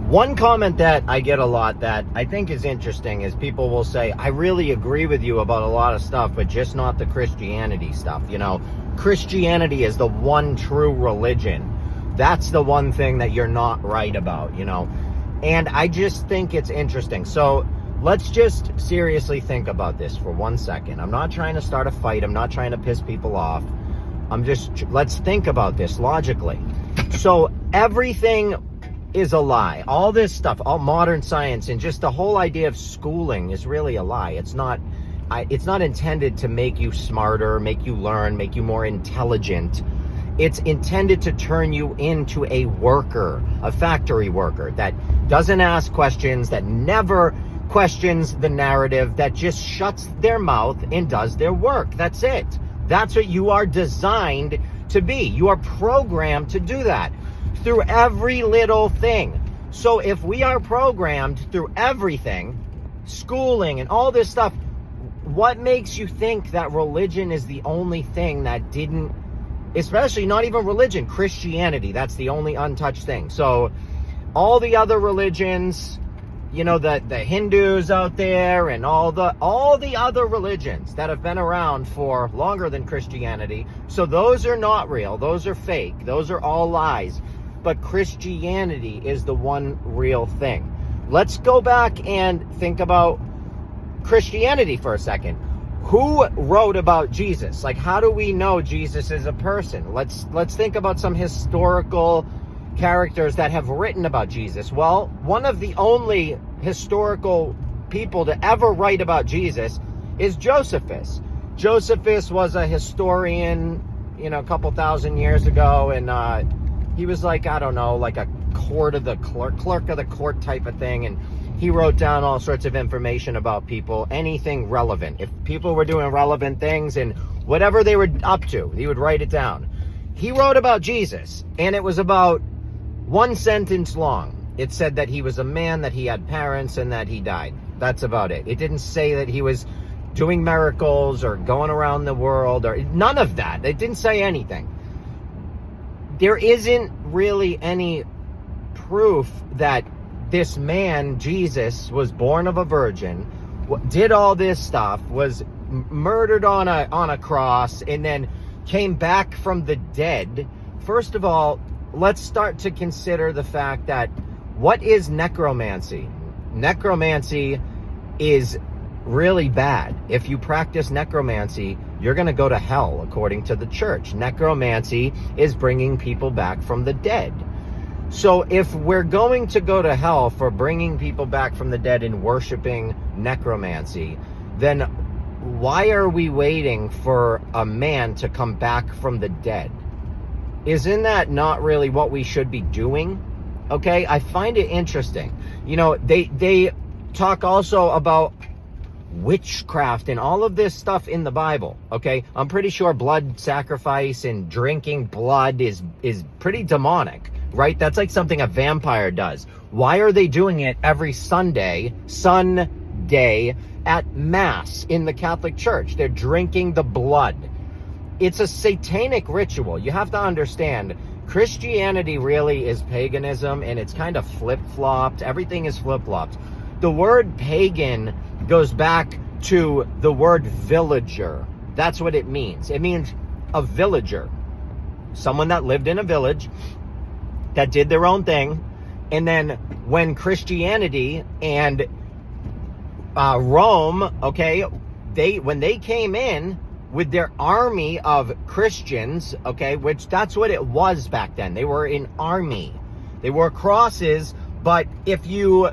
One comment that I get a lot that I think is interesting is people will say, I really agree with you about a lot of stuff, but just not the Christianity stuff. You know, Christianity is the one true religion. That's the one thing that you're not right about, you know. And I just think it's interesting. So let's just seriously think about this for 1 second. I'm not trying to start a fight. I'm not trying to piss people off. Let's think about this logically. So everything is a lie. All this stuff, all modern science, and just the whole idea of schooling is really a lie. It's not intended to make you smarter, make you learn, make you more intelligent. It's intended to turn you into a worker, a factory worker that doesn't ask questions, that never questions the narrative, that just shuts their mouth and does their work. That's it. That's what you are designed to be. You are programmed to do that through every little thing. So if we are programmed through everything, schooling and all this stuff, what makes you think that religion is the only thing that didn't, especially not even religion, Christianity, that's the only untouched thing. So all the other religions, you know, the Hindus out there and all the other religions that have been around for longer than Christianity, so those are not real, those are fake, those are all lies. But Christianity is the one real thing. Let's go back and think about Christianity for a second. Who wrote about Jesus? Like, how do we know Jesus is a person? Let's think about some historical characters that have written about Jesus. Well, one of the only historical people to ever write about Jesus is Josephus. Josephus was a historian, you know, a couple thousand years ago, and he was like, I don't know, like a clerk of the court type of thing, and he wrote down all sorts of information about people, anything relevant. If people were doing relevant things and whatever they were up to, he would write it down. He wrote about Jesus, and it was about one sentence long. It said that he was a man, that he had parents, and that he died. That's about it. It didn't say that he was doing miracles or going around the world, or none of that. It didn't say anything. There isn't really any proof that this man, Jesus, was born of a virgin, did all this stuff, was murdered on a cross, and then came back from the dead. First of all, let's start to consider the fact that, what is necromancy? Necromancy is really bad. If you practice necromancy, you're going to go to hell, according to the church. Necromancy is bringing people back from the dead. So if we're going to go to hell for bringing people back from the dead and worshiping necromancy, then why are we waiting for a man to come back from the dead? Isn't that not really what we should be doing? Okay, I find it interesting. You know, they talk also about witchcraft and all of this stuff in the Bible. Okay, I'm pretty sure blood sacrifice and drinking blood is pretty demonic, right? That's like something a vampire does. Why are they doing it every Sunday at Mass in the Catholic Church? They're drinking the blood. It's a satanic ritual. You have to understand, Christianity really is paganism, and it's kind of flip-flopped. Everything is flip-flopped. The word pagan goes back to the word villager. That's what it means. It means a villager. Someone that lived in a village, that did their own thing. And then when Christianity and Rome, okay, when they came in with their army of Christians, okay, which that's what it was back then. They were an army. They wore crosses, but if you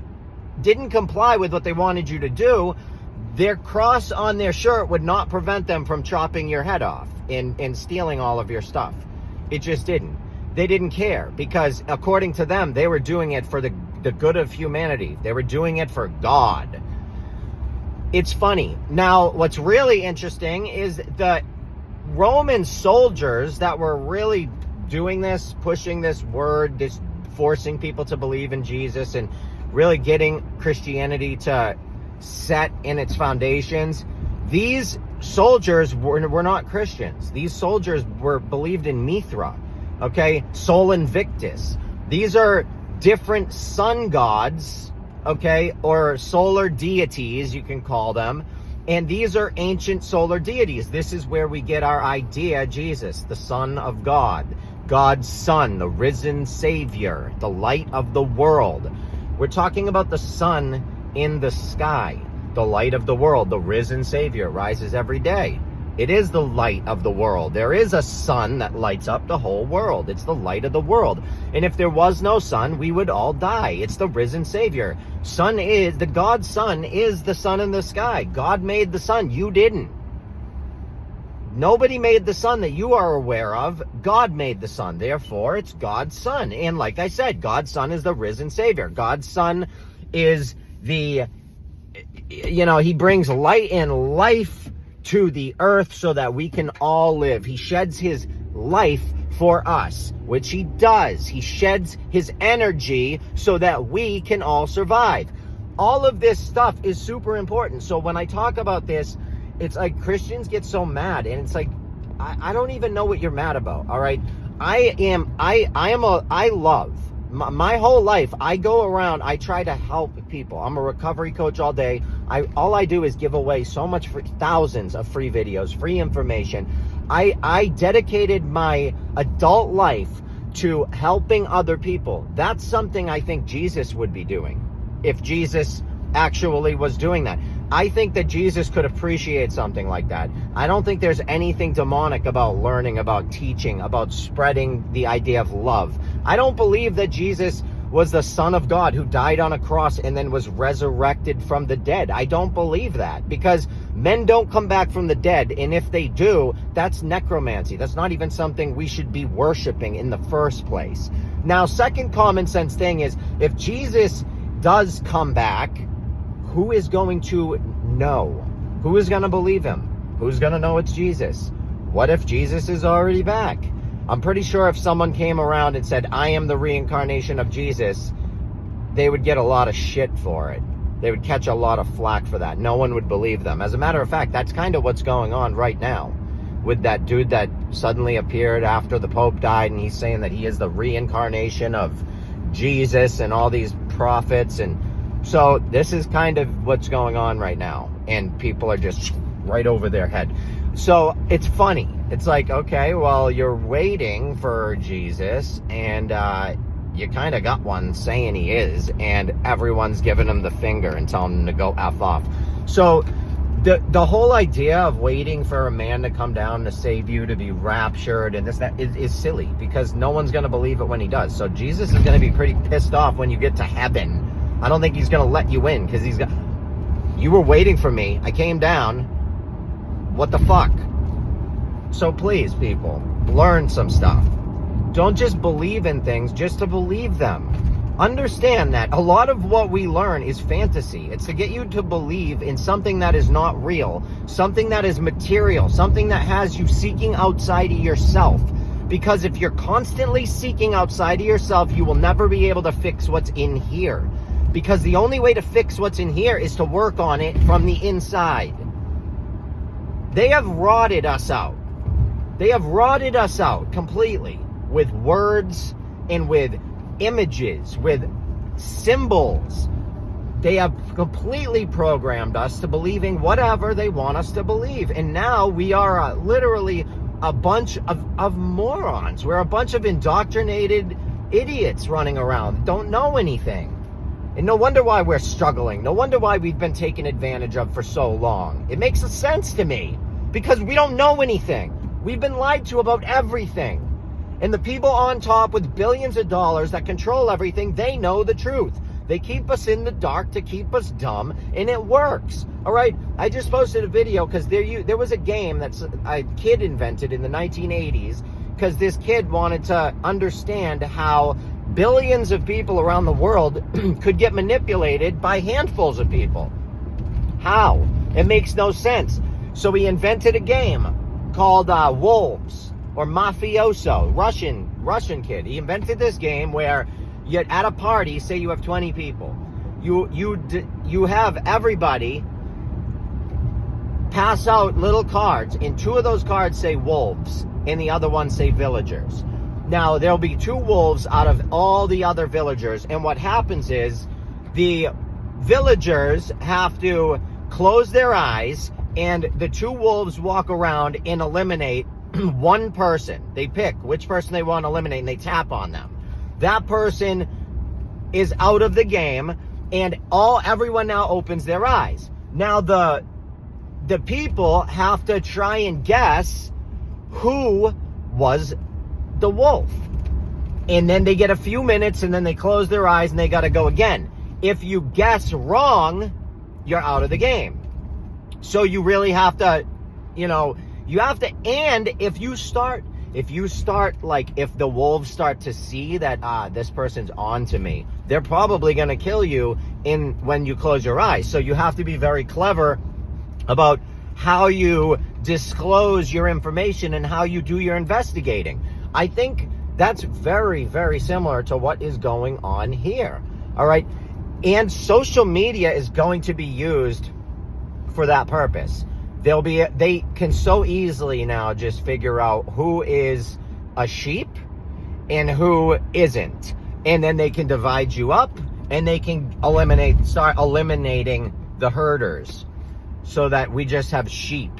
didn't comply with what they wanted you to do, their cross on their shirt would not prevent them from chopping your head off and stealing all of your stuff. It just didn't. They didn't care, because according to them, they were doing it for the good of humanity. They were doing it for God. It's funny. Now, what's really interesting is the Roman soldiers that were really doing this, pushing this word, this forcing people to believe in Jesus and really getting Christianity to set in its foundations. These soldiers were not Christians. These soldiers were believed in Mithra, okay? Sol Invictus. These are different sun gods, okay, or solar deities, you can call them. And these are ancient solar deities. This is where we get our idea, Jesus, the Son of God, God's Son, the risen Savior, the light of the world. We're talking about the sun in the sky, the light of the world, the risen Savior rises every day. It is the light of the world. There is a sun that lights up the whole world. It's the light of the world. And if there was no sun, we would all die. It's the risen Savior. God's Son is the sun in the sky. God made the sun. You didn't. Nobody made the sun that you are aware of. God made the sun. Therefore, it's God's Son. And like I said, God's Son is the risen Savior. God's Son is he brings light and life to the earth so that we can all live. He sheds his life for us, which he does. He sheds his energy so that we can all survive. All of this stuff is super important. So when I talk about this, it's like Christians get so mad, and it's like, I don't even know what you're mad about. All right. I love my whole life. I go around, I try to help people. I'm a recovery coach all day. All I do is give away so much, thousands of free videos, free information. I dedicated my adult life to helping other people. That's something I think Jesus would be doing if Jesus actually was doing that. I think that Jesus could appreciate something like that. I don't think there's anything demonic about learning, about teaching, about spreading the idea of love. I don't believe that Jesus was the Son of God who died on a cross and then was resurrected from the dead. I don't believe that, because men don't come back from the dead. And if they do, that's necromancy. That's not even something we should be worshiping in the first place. Now, second common sense thing is, if Jesus does come back, who is going to know? Who is going to believe him? Who's going to know it's Jesus? What if Jesus is already back? I'm pretty sure if someone came around and said, I am the reincarnation of Jesus, they would get a lot of shit for it. They would catch a lot of flack for that. No one would believe them. As a matter of fact, that's kind of what's going on right now with that dude that suddenly appeared after the Pope died, and he's saying that he is the reincarnation of Jesus and all these prophets. And so this is kind of what's going on right now, and people are just right over their head. So it's funny. It's like, okay, well, you're waiting for Jesus, and you kind of got one saying he is, and everyone's giving him the finger and telling him to go F off. So the whole idea of waiting for a man to come down to save you, to be raptured, and that is silly, because no one's going to believe it when he does. So Jesus is going to be pretty pissed off when you get to heaven. I don't think he's going to let you in, because you were waiting for me. I came down. What the fuck? So please, people, learn some stuff. Don't just believe in things just to believe them. Understand that a lot of what we learn is fantasy. It's to get you to believe in something that is not real, something that is material, something that has you seeking outside of yourself. Because if you're constantly seeking outside of yourself, you will never be able to fix what's in here. Because the only way to fix what's in here is to work on it from the inside. They have rotted us out. They have rotted us out completely with words and with images, with symbols. They have completely programmed us to believing whatever they want us to believe. And now we are literally a bunch of morons. We're a bunch of indoctrinated idiots running around, don't know anything. And no wonder why we're struggling. No wonder why we've been taken advantage of for so long. It makes sense to me, because we don't know anything. We've been lied to about everything. And the people on top with billions of dollars that control everything, they know the truth. They keep us in the dark to keep us dumb, and it works. All right, I just posted a video because there was a game that a kid invented in the 1980s, because this kid wanted to understand how billions of people around the world could get manipulated by handfuls of people. How? It makes no sense. So he invented a game called Wolves, or Mafioso, Russian kid. He invented this game where you at a party, say you have 20 people, you have everybody pass out little cards, and two of those cards say wolves and the other one say villagers. Now, there'll be 2 wolves out of all the other villagers. And what happens is the villagers have to close their eyes, and the 2 wolves walk around and eliminate one person. They pick which person they want to eliminate, and they tap on them. That person is out of the game, and everyone now opens their eyes. Now, the people have to try and guess who was the wolf. And then they get a few minutes, and then they close their eyes, and they got to go again. If you guess wrong, you're out of the game. So you really have to, and if you start, like, if the wolves start to see that, this person's on to me, they're probably going to kill you when you close your eyes. So you have to be very clever about how you disclose your information and how you do your investigating. I think that's very, very similar to what is going on here. All right. And social media is going to be used for that purpose. They can so easily now just figure out who is a sheep and who isn't. And then they can divide you up, and they can start eliminating the herders so that we just have sheep.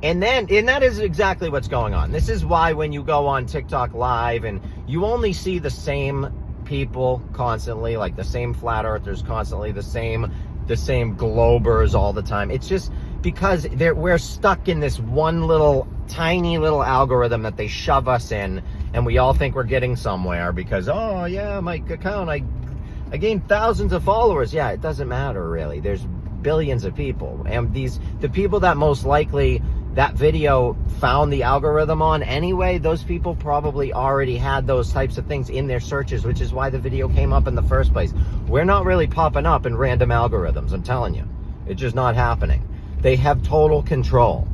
And that is exactly what's going on. This is why when you go on TikTok Live and you only see the same people constantly, like the same flat earthers constantly, the same globers all the time. It's just because we're stuck in this one tiny little algorithm that they shove us in, and we all think we're getting somewhere because, oh yeah, my account, I gained thousands of followers. Yeah, it doesn't matter really. There's billions of people, and the people that most likely that video found the algorithm on anyway, those people probably already had those types of things in their searches, which is why the video came up in the first place. We're not really popping up in random algorithms, I'm telling you. It's just not happening. They have total control.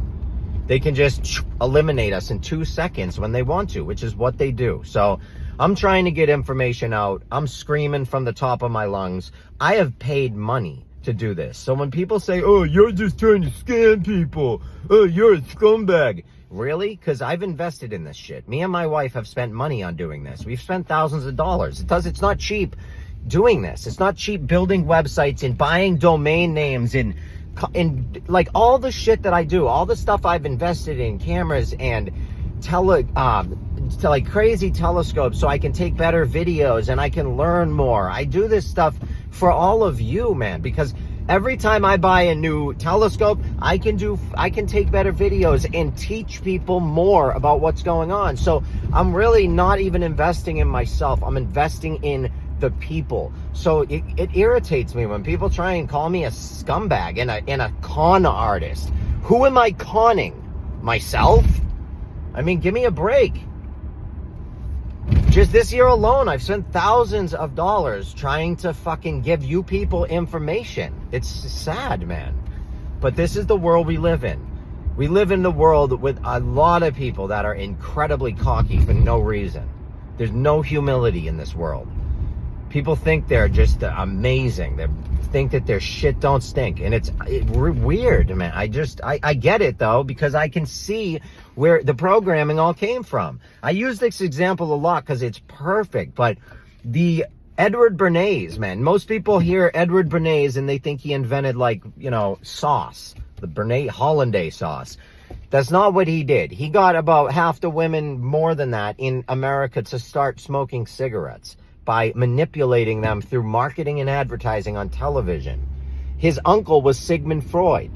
They can just eliminate us in 2 seconds when they want to, which is what they do. So I'm trying to get information out. I'm screaming from the top of my lungs. I have paid money to do this. So when people say, oh, you're just trying to scam people, oh, you're a scumbag. Really? Because I've invested in this shit. Me and my wife have spent money on doing this. We've spent thousands of dollars. It's not cheap doing this. It's not cheap building websites and buying domain names and like all the shit that I do, all the stuff I've invested in, cameras and like crazy telescopes so I can take better videos and I can learn more. I do this stuff for all of you, man, because every time I buy a new telescope, I can take better videos and teach people more about what's going on. So I'm really not even investing in myself. I'm investing in the people. So it irritates me when people try and call me a scumbag and a con artist. Who am I conning? Myself? I mean, give me a break. Just this year alone, I've spent thousands of dollars trying to fucking give you people information. It's sad, man. But this is the world we live in. We live in the world with a lot of people that are incredibly cocky for no reason. There's no humility in this world. People think they're just amazing. They think that their shit don't stink. And it's weird, man. I get it, though, because I can see where the programming all came from. I use this example a lot because it's perfect. But the Edward Bernays, man. Most people hear Edward Bernays and they think he invented, like, sauce. The Bernays Hollandaise sauce. That's not what he did. He got about half the women, more than that, in America to start smoking cigarettes by manipulating them through marketing and advertising on television. His uncle was Sigmund Freud.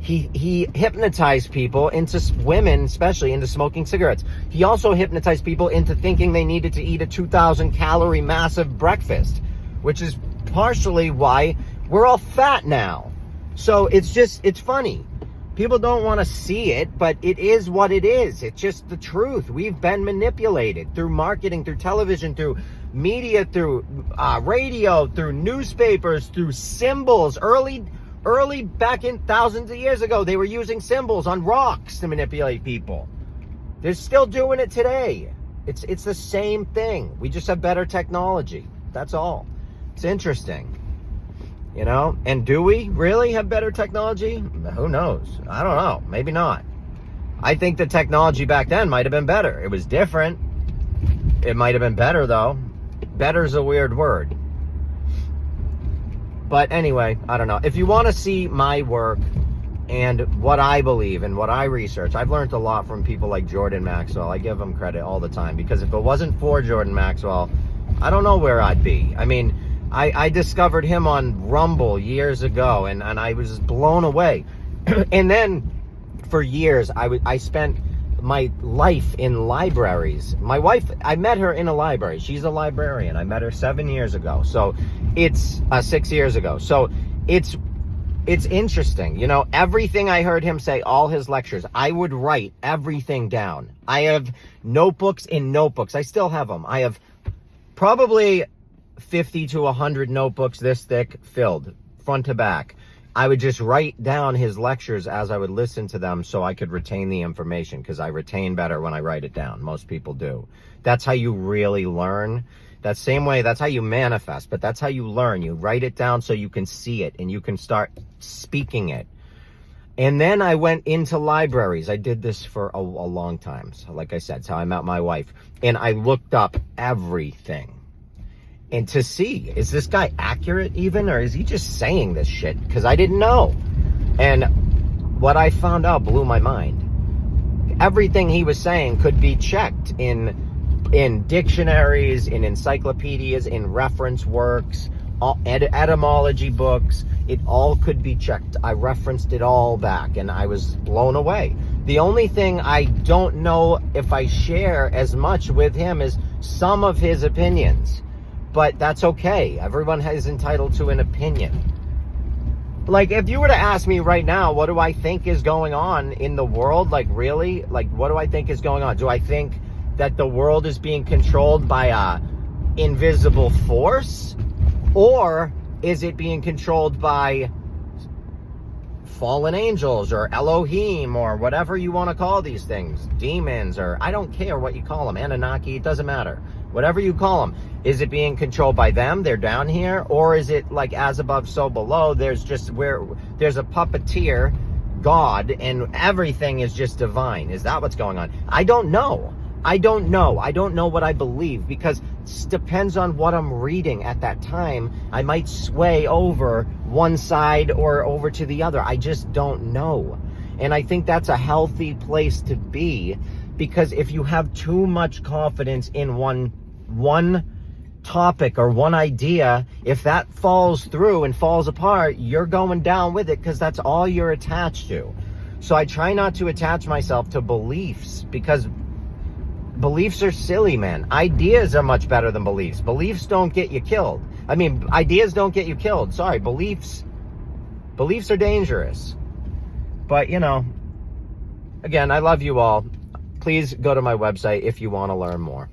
He hypnotized people women especially, into smoking cigarettes. He also hypnotized people into thinking they needed to eat a 2,000 calorie massive breakfast, which is partially why we're all fat now. So it's funny. People don't want to see it, but it is what it is. It's just the truth. We've been manipulated through marketing, through television, through media, through radio, through newspapers, through symbols. Early back in thousands of years ago, they were using symbols on rocks to manipulate people. They're still doing it today. It's the same thing. We just have better technology. That's all. It's interesting. And do we really have better technology? Who knows? I don't know. Maybe not. I think the technology back then might have been better. It was different. It might have been better, though. Better's a weird word. But anyway, I don't know. If you want to see my work and what I believe and what I research, I've learned a lot from people like Jordan Maxwell. I give him credit all the time, because if it wasn't for Jordan Maxwell, I don't know where I'd be. I mean, I discovered him on Rumble years ago, and I was blown away. And then for years, I spent my life in libraries. My wife, I met her in a library. She's a librarian. I met her 7 years ago. So it's 6 years ago. So it's interesting. You know, everything I heard him say, all his lectures, I would write everything down. I have notebooks in notebooks. I still have them. I have probably 50 to 100 notebooks this thick filled front to back. I would just write down his lectures as I would listen to them so I could retain the information, because I retain better when I write it down. Most people do. That's how you really learn. That same way, that's how you manifest, but that's how you learn. You write it down so you can see it and you can start speaking it. And then I went into libraries. I did this for a long time. So like I said, it's how I met my wife. And I looked up everything. And to see, is this guy accurate even, or is he just saying this shit? Because I didn't know. And what I found out blew my mind. Everything he was saying could be checked in dictionaries, in encyclopedias, in reference works, etymology books. It all could be checked. I referenced it all back, and I was blown away. The only thing I don't know if I share as much with him is some of his opinions. But that's okay. Everyone is entitled to an opinion. Like, if you were to ask me right now, what do I think is going on in the world? Like, really? Like, what do I think is going on? Do I think that the world is being controlled by a invisible force? Or is it being controlled by fallen angels or Elohim or whatever you want to call these things? Demons, or I don't care what you call them. Anunnaki, it doesn't matter. Whatever you call them. Is it being controlled by them? They're down here. Or is it like as above, so below? There's just where there's a puppeteer, God, and everything is just divine. Is that what's going on? I don't know. I don't know. I don't know what I believe, because it depends on what I'm reading at that time. I might sway over one side or over to the other. I just don't know. And I think that's a healthy place to be, because if you have too much confidence in one topic or one idea, if that falls through and falls apart, you're going down with it, because that's all you're attached to. So I try not to attach myself to beliefs, because beliefs are silly, man. Ideas are much better than beliefs. Beliefs don't get you killed. I mean, ideas don't get you killed. Sorry, beliefs are dangerous. But, you know, again, I love you all. Please go to my website if you want to learn more.